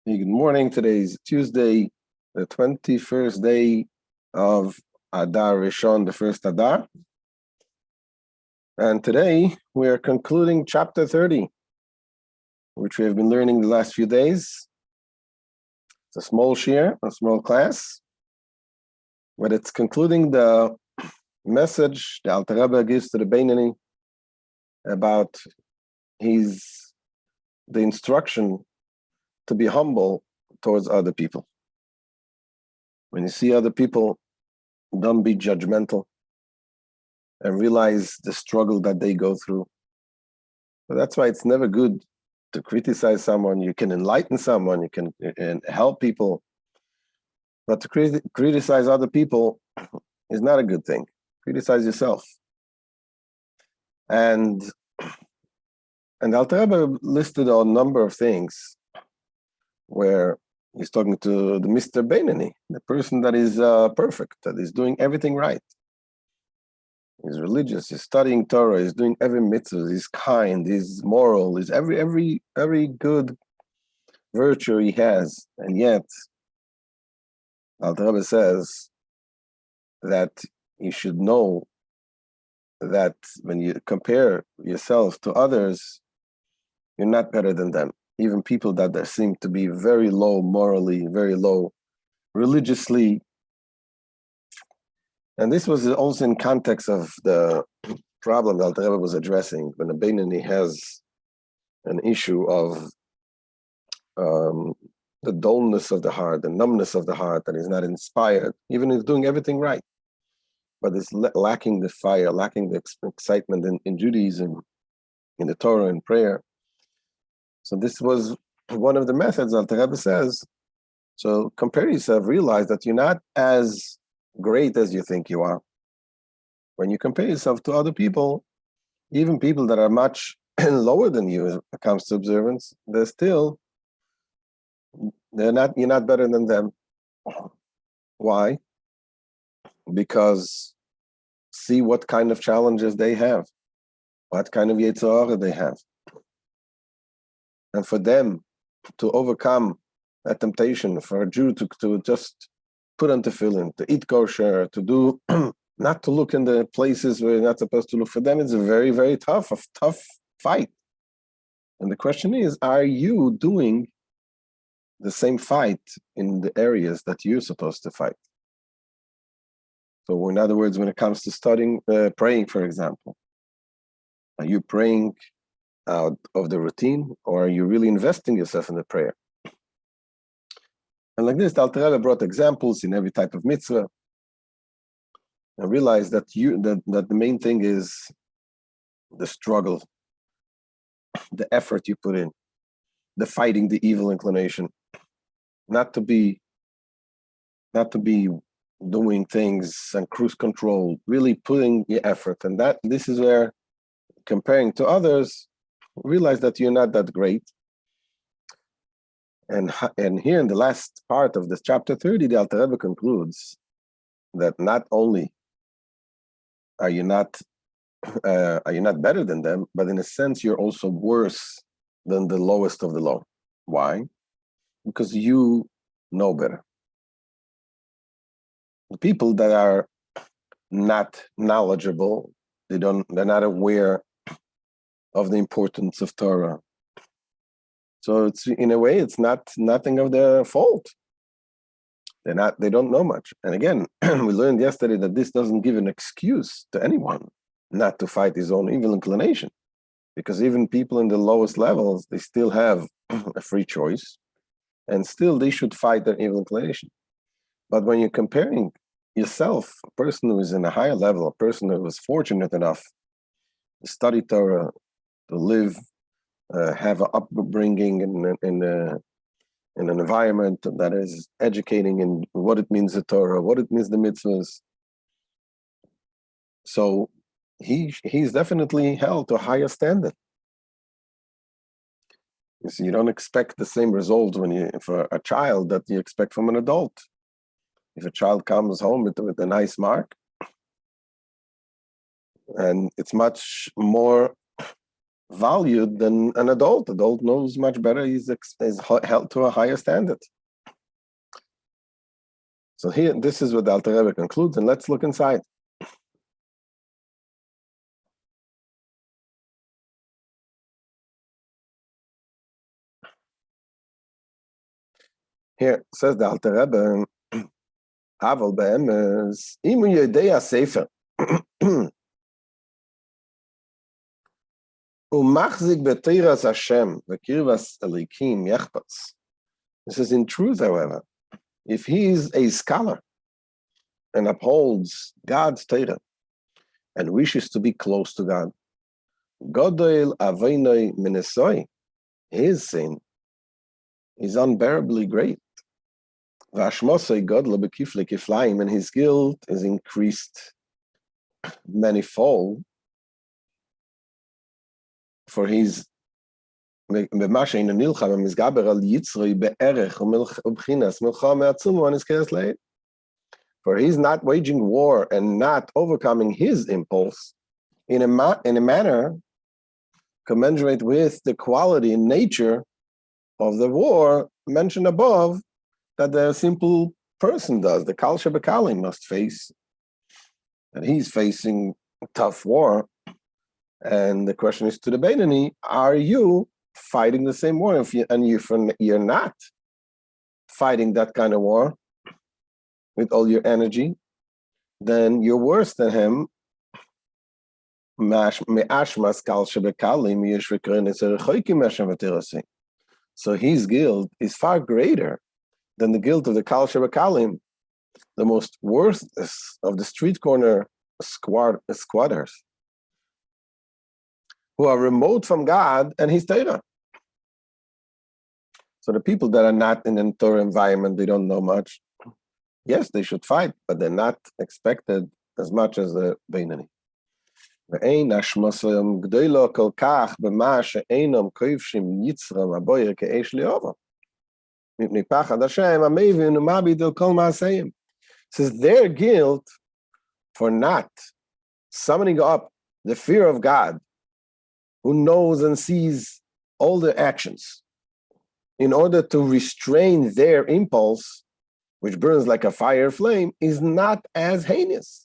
Hey, good morning. Today is Tuesday, the 21st day of Adar Rishon, the first Adar. And today we are concluding chapter 30, which we have been learning the last few days. It's a small shir, a small class, but it's concluding the message the Alter Rebbe gives to the Beinani about the instruction to be humble towards other people. When you see other people, don't be judgmental and realize the struggle that they go through. So that's why it's never good to criticize someone. You can enlighten someone, you can help people, but to criticize other people is not a good thing. Criticize yourself. And Alter Rebbe listed a number of things where he's talking to the Mr. Beinani, the person that is perfect, that is doing everything right. He's religious, he's studying Torah, he's doing every mitzvah, he's kind, he's moral, he's every good virtue he has. And yet, Alter Rebbe says that you should know that when you compare yourself to others, you're not better than them. Even people that seem to be very low morally, very low religiously. And this was also in context of the problem that Alter Rebbe was addressing when the Beinani has an issue of the dullness of the heart, the numbness of the heart, that is not inspired, even if he's doing everything right, but is lacking the fire, lacking the excitement in Judaism, in the Torah and prayer. So this was one of the methods Alter Rebbe says. So compare yourself, realize that you're not as great as you think you are. When you compare yourself to other people, even people that are much lower than you when it comes to observance, you're not better than them. Why? Because see what kind of challenges they have, what kind of Yetzer Hara they have. And for them to overcome that temptation, for a Jew to just put on tefillin, to eat kosher, to do, not to look in the places where you're not supposed to look, for them it's a very, very tough fight. And the question is, are you doing the same fight in the areas that you're supposed to fight? So in other words, when it comes to studying, praying, for example, are you praying out of the routine, or are you really investing yourself in the prayer? And like this, the Alter Rebbe brought examples in every type of mitzvah, and realized that the main thing is the struggle, the effort you put in, the fighting the evil inclination, not to be doing things and cruise control, really putting your effort. And this is where, comparing to others, realize that you're not that great. And here in the last part of this chapter 30, the Alter Rebbe concludes that not only are you not better than them, but in a sense you're also worse than the lowest of the low. Why? Because you know better. The people that are not knowledgeable, they're not aware of the importance of Torah. So it's, in a way, it's nothing of their fault. They don't know much. And again, we learned yesterday that this doesn't give an excuse to anyone not to fight his own evil inclination, because even people in the lowest levels, they still have a free choice, and still they should fight their evil inclination. But when you're comparing yourself, a person who is in a higher level, a person who was fortunate enough to study Torah, to live, have an upbringing in an environment that is educating in what it means the Torah, what it means the mitzvahs. So he's definitely held to a higher standard. You see, you don't expect the same result for a child that you expect from an adult. If a child comes home with a nice mark, and it's much more valued than an adult. Adult knows much better. Is held to a higher standard. So here, this is what the Alter Rebbe concludes, and let's look inside. Here says the Alter Rebbe, Aval be'emes, imu yodei ha-sefer, umachzik b'teiras Hashem, v'kirvas elikim yechpatz. This is in truth, however, if he is a scholar and upholds God's Torah and wishes to be close to God, Godol aveinoi minesoi, his sin is unbearably great. V'ashmosoi godlo b'kifle kiflaim, and his guilt is increased manifold, for his במה שאינו נלחם המסגבר על יצרוי בערך ובחינס מלחמה עצומו הנזכרת לעיל. For he's not waging war and not overcoming his impulse in a manner commensurate with the quality and nature of the war mentioned above that the simple person does. The Kal Shebekalim must face, and he's facing a tough war. And the question is to the Beinani, are you fighting the same war? If you're not fighting that kind of war with all your energy, then you're worse than him. So his guilt is far greater than the guilt of the Kal Shebekalim, the most worthless of the street corner squatters, who are remote from God and his Torah. So the people that are not in a Torah environment, they don't know much. Yes, they should fight, but they're not expected as much as the Beinani. ואין השמוסם גדולו כל כך במה שאינם כובשים יצרם הבויר כאש לאהובו. מפני פחד השם המבין ומביט על כל מעשיהם. Says their guilt for not summoning up the fear of God, who knows and sees all their actions, in order to restrain their impulse, which burns like a fire flame, is not as heinous.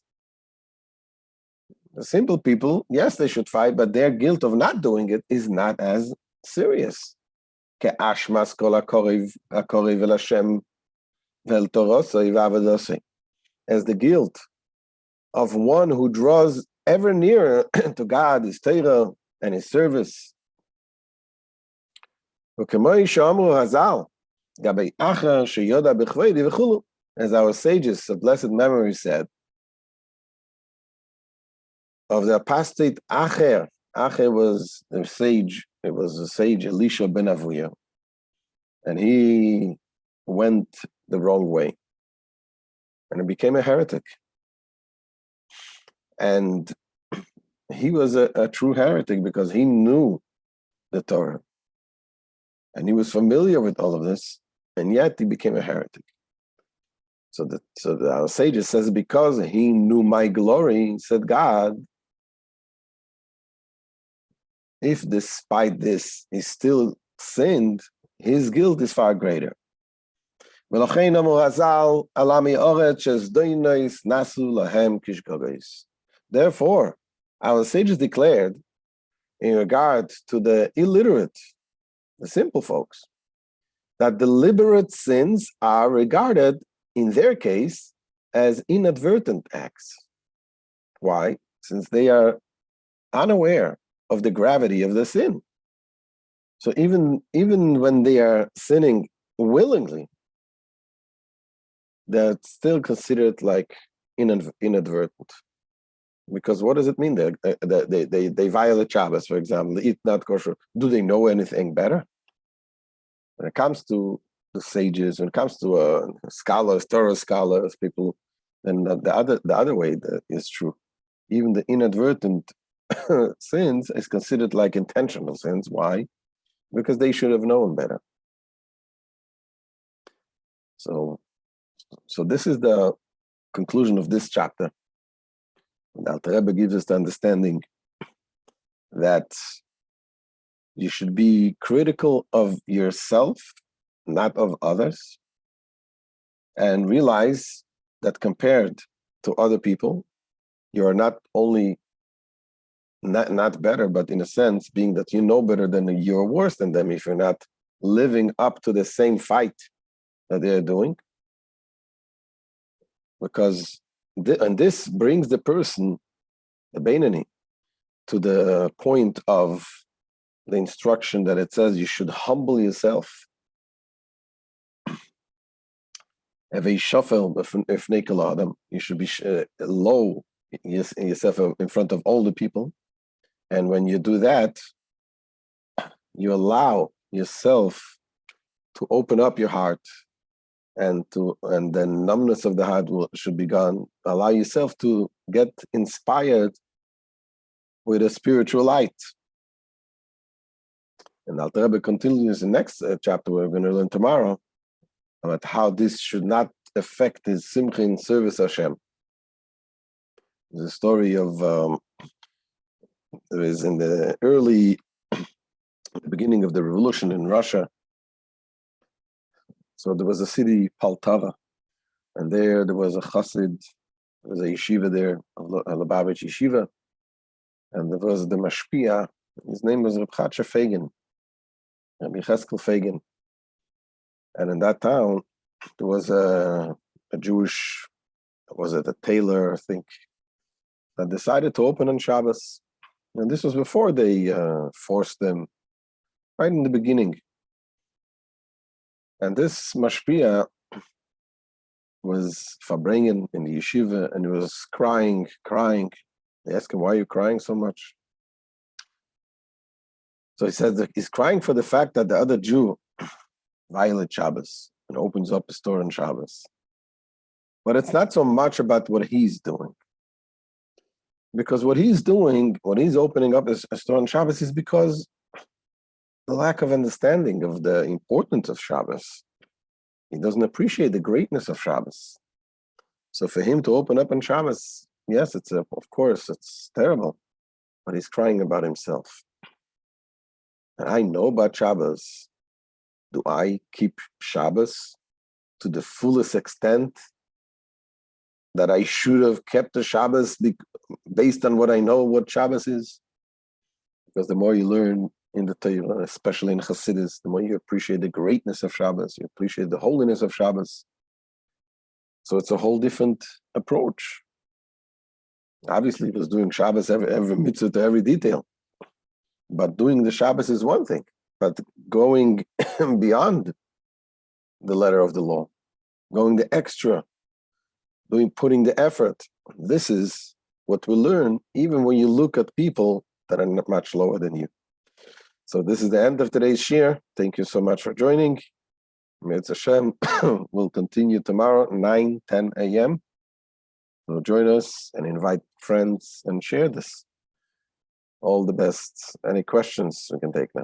The simple people, yes, they should fight, but their guilt of not doing it is not as serious. As the guilt of one who draws ever nearer to God, his Torah, and his service. As our sages of blessed memory said, of the apostate Acher. Acher was the sage. It was the sage Elisha ben Avuya, and he went the wrong way, and he became a heretic. And he was a true heretic because he knew the Torah, and he was familiar with all of this, and yet he became a heretic. So our sages says, because he knew my glory, said God, if despite this he still sinned, his guilt is far greater. Therefore, our sages declared, in regard to the illiterate, the simple folks, that deliberate sins are regarded, in their case, as inadvertent acts. Why? Since they are unaware of the gravity of the sin. So even when they are sinning willingly, they're still considered like inadvertent. Because what does it mean? They violate Shabbos, for example, they eat not kosher. Do they know anything better? When it comes to the sages, when it comes to scholars, Torah scholars, people, then the other way that is true. Even the inadvertent sins is considered like intentional sins. Why? Because they should have known better. So this is the conclusion of this chapter. The Alter Rebbe gives us the understanding that You should be critical of yourself, not of others, and realize that compared to other people, you are not only not better, but in a sense, being that you know better than you're worse than them if you're not living up to the same fight that they're doing. Because and this brings the person, the Beinani, to the point of the instruction that it says you should humble yourself. You should be low yourself in front of all the people. And when you do that, you allow yourself to open up your heart, and the numbness of the heart should be gone. Allow yourself to get inspired with a spiritual light. And Alter Rebbe continues the next chapter we're going to learn tomorrow about how this should not affect his simcha in service Hashem. The story of there is in the beginning of the revolution in Russia. So there was a city, Poltava, and there was a chassid, there was a yeshiva there, a Lubavitch yeshiva, and there was the mashpia. His name was Rabbi Fagin, Rabbi Cheskel Fagin. And in that town, there was a Jewish, was it a tailor, I think, that decided to open on Shabbos. And this was before they forced them, right in the beginning. And this mashpia was farbrengen in the yeshiva, and he was crying. They asked him, why are you crying so much? So he said that he's crying for the fact that the other Jew violates Shabbos and opens up a store on Shabbos. But it's not so much about what he's doing. Because what he's doing, when he's opening up a store on Shabbos, is because the lack of understanding of the importance of Shabbos. He doesn't appreciate the greatness of Shabbos. So for him to open up on Shabbos, yes, of course, it's terrible, but he's crying about himself. And I know about Shabbos. Do I keep Shabbos to the fullest extent that I should have kept the Shabbos based on what I know what Shabbos is? Because the more you learn in the Torah, especially in Hasidus, the more you appreciate the greatness of Shabbos, you appreciate the holiness of Shabbos. So it's a whole different approach. Obviously, it was doing Shabbos every mitzvah to every detail. But doing the Shabbos is one thing. But going beyond the letter of the law, going the extra, putting the effort, this is what we learn even when you look at people that are not much lower than you. So this is the end of today's shir. Thank you so much for joining. Me'etz Hashem will continue tomorrow, 9-10 a.m. So join us and invite friends and share this. All the best. Any questions we can take now?